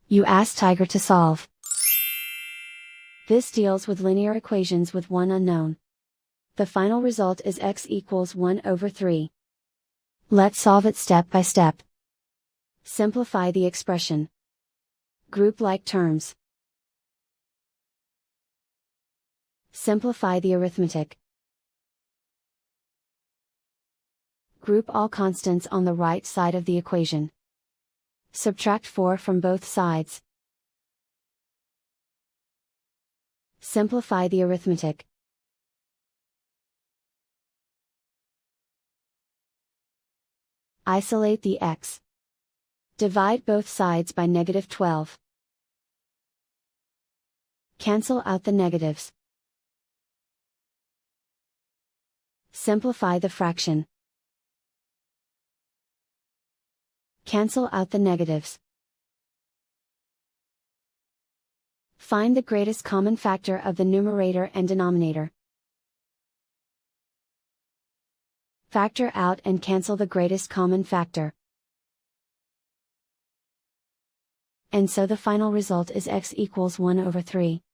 You ask Tiger to solve. This deals with linear equations with one unknown. The final result is x equals 1 over 3. Let's solve it step by step. Simplify the expression. Group like terms. Simplify the arithmetic. Group all constants on the right side of the equation. Subtract 4 from both sides. Simplify the arithmetic. Isolate the x. Divide both sides by -12. Cancel out the negatives. Simplify the fraction. Cancel out the negatives. Find the greatest common factor of the numerator and denominator. Factor out and cancel the greatest common factor. And so the final result is x equals 1 over 3.